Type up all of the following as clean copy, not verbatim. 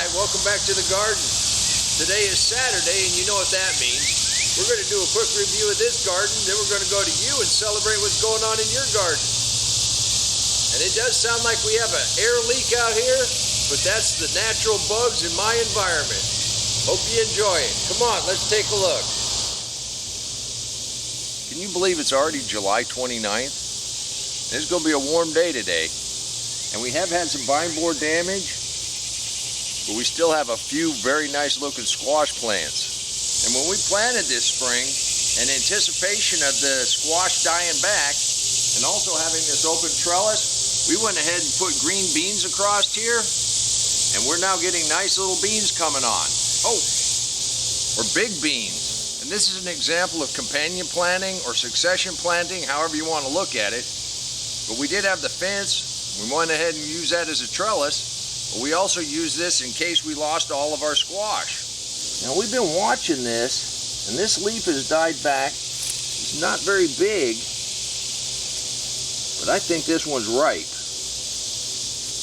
Alright, welcome back to the garden. Today is Saturday and you know what that means. We're going to do a quick review of this garden, then we're going to go to you and celebrate what's going on in your garden. And it does sound like we have an air leak out here, but that's the natural bugs in my environment. Hope you enjoy it. Come on, let's take a look. Can you believe it's already July 29th? It's going to be a warm day today. And we have had some vine borer damage, but we still have a few very nice looking squash plants. And when we planted this spring, in anticipation of the squash dying back, and also having this open trellis, we went ahead and put green beans across here, and we're now getting nice little beans coming on. Oh, or big beans. And this is an example of companion planting or succession planting, however you want to look at it. But we did have the fence. We went ahead and used that as a trellis, but we also used this in case we lost all of our squash. Now we've been watching this, and this leaf has died back. It's not very big, but I think this one's ripe.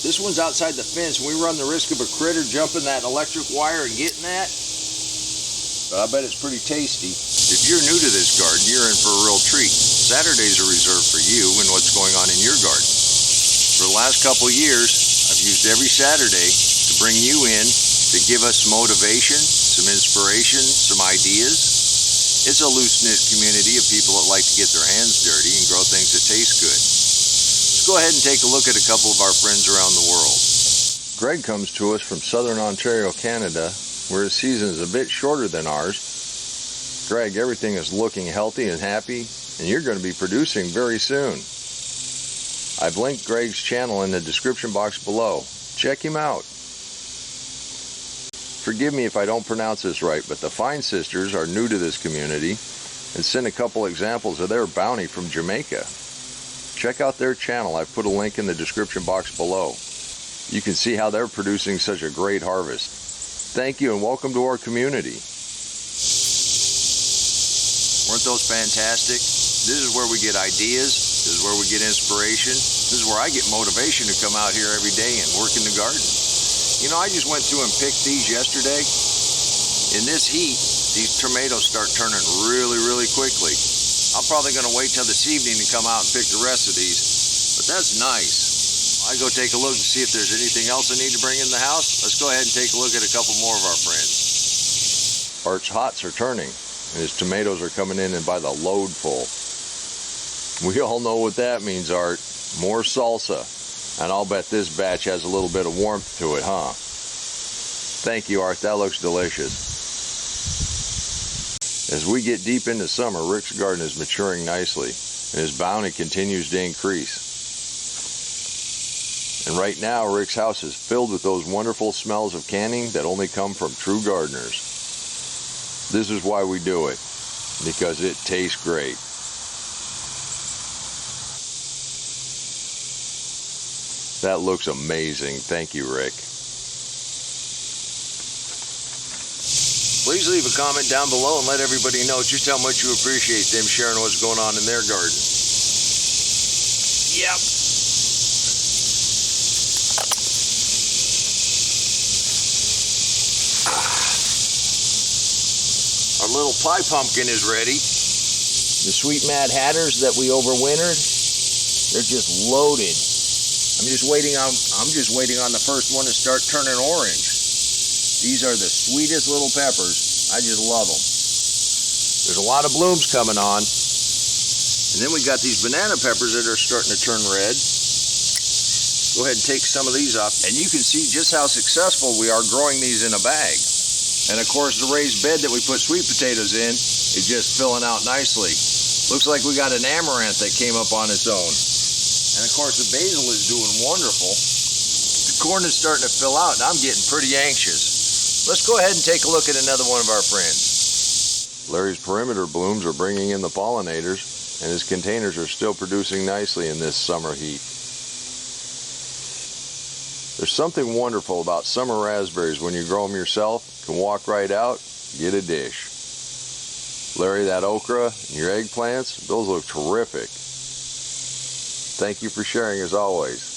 This one's outside the fence, and we run the risk of a critter jumping that electric wire and getting that, but I bet it's pretty tasty. If you're new to this garden, you're in for a real treat. Saturdays are reserved for you and what's going on in your garden. For the last couple of years, I've used every Saturday to bring you in to give us some motivation, some inspiration, some ideas. It's a loose-knit community of people that like to get their hands dirty and grow things that taste good. Let's go ahead and take a look at a couple of our friends around the world. Greg comes to us from Southern Ontario, Canada, where his season is a bit shorter than ours. Greg, everything is looking healthy and happy, and you're going to be producing very soon. I've linked Greg's channel in the description box below. Check him out. Forgive me if I don't pronounce this right, but the Fine Sisters are new to this community and sent a couple examples of their bounty from Jamaica. Check out their channel. I've put a link in the description box below. You can see how they're producing such a great harvest. Thank you and welcome to our community. Weren't those fantastic? This is where we get ideas. This is where we get inspiration. This is where I get motivation to come out here every day and work in the garden. You know, I just went through and picked these yesterday. In this heat, these tomatoes start turning really, really quickly. I'm probably going to wait till this evening to come out and pick the rest of these. But that's nice. I go take a look to see if there's anything else I need to bring in the house. Let's go ahead and take a look at a couple more of our friends. Art's hots are turning, and his tomatoes are coming in and by the load full. We all know what that means, Art. More salsa. And I'll bet this batch has a little bit of warmth to it, huh? Thank you, Art. That looks delicious. As we get deep into summer, Rick's garden is maturing nicely, and his bounty continues to increase. And right now, Rick's house is filled with those wonderful smells of canning that only come from true gardeners. This is why we do it, because it tastes great. That looks amazing. Thank you, Rick. Please leave a comment down below and let everybody know just how much you appreciate them sharing what's going on in their garden. Yep. Our little pie pumpkin is ready. The Sweet Mad Hatters that we overwintered, they're just loaded. I'm just waiting on the first one to start turning orange. These are the sweetest little peppers. I just love them. There's a lot of blooms coming on. And then we got these banana peppers that are starting to turn red. Go ahead and take some of these off. And you can see just how successful we are growing these in a bag. And of course the raised bed that we put sweet potatoes in is just filling out nicely. Looks like we got an amaranth that came up on its own. And of course the basil is doing wonderful. The corn is starting to fill out and I'm getting pretty anxious. Let's go ahead and take a look at another one of our friends. Larry's perimeter blooms are bringing in the pollinators, and his containers are still producing nicely in this summer heat. There's something wonderful about summer raspberries when you grow them yourself. You can walk right out, get a dish. Larry, that okra and your eggplants, those look terrific. Thank you for sharing as always.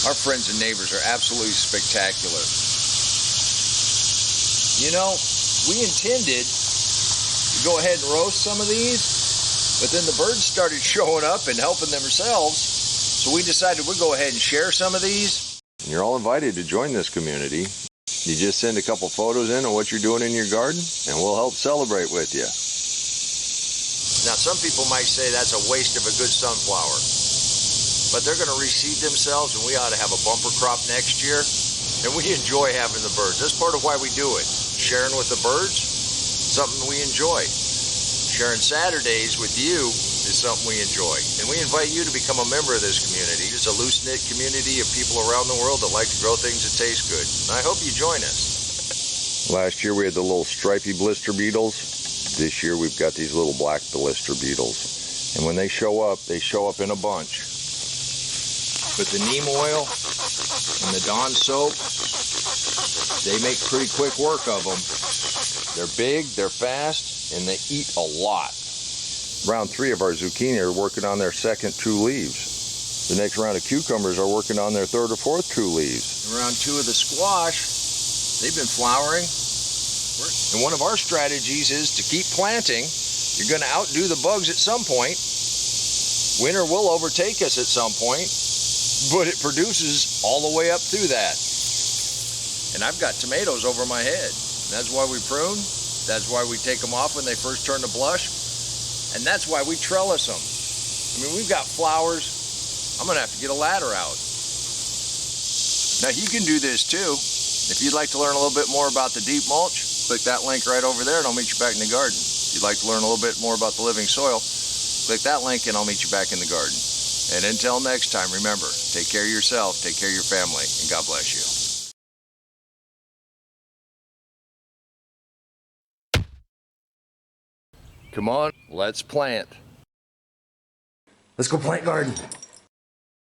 Our friends and neighbors are absolutely spectacular. You know, we intended to go ahead and roast some of these, but then the birds started showing up and helping themselves, so we decided we'd go ahead and share some of these. You're all invited to join this community. You just send a couple photos in of what you're doing in your garden, and we'll help celebrate with you. Now, some people might say that's a waste of a good sunflower, but they're going to reseed themselves, and we ought to have a bumper crop next year. And we enjoy having the birds. That's part of why we do it. Sharing with the birds, something we enjoy. Sharing Saturdays with you is something we enjoy. And we invite you to become a member of this community. It's a loose-knit community of people around the world that like to grow things that taste good. And I hope you join us. Last year we had the little stripy blister beetles. This year we've got these little black blister beetles. And when they show up in a bunch. With the neem oil and the Dawn soap, they make pretty quick work of them. They're big, they're fast, and they eat a lot. Round 3 of our zucchini are working on their second true leaves. The next round of cucumbers are working on their 3rd or 4th true leaves. Round 2 of the squash, they've been flowering. And one of our strategies is to keep planting. You're going to outdo the bugs at some point. Winter will overtake us at some point. But it produces all the way up through that. And I've got tomatoes over my head. That's why we prune. That's why we take them off when they first turn to blush. And that's why we trellis them. I mean, we've got flowers. I'm going to have to get a ladder out. Now, you can do this too. If you'd like to learn a little bit more about the deep mulch, click that link right over there and I'll meet you back in the garden. If you'd like to learn a little bit more about the living soil, click that link and I'll meet you back in the garden. And until next time, remember, take care of yourself, take care of your family, and God bless you. Come on, let's plant. Let's go plant garden.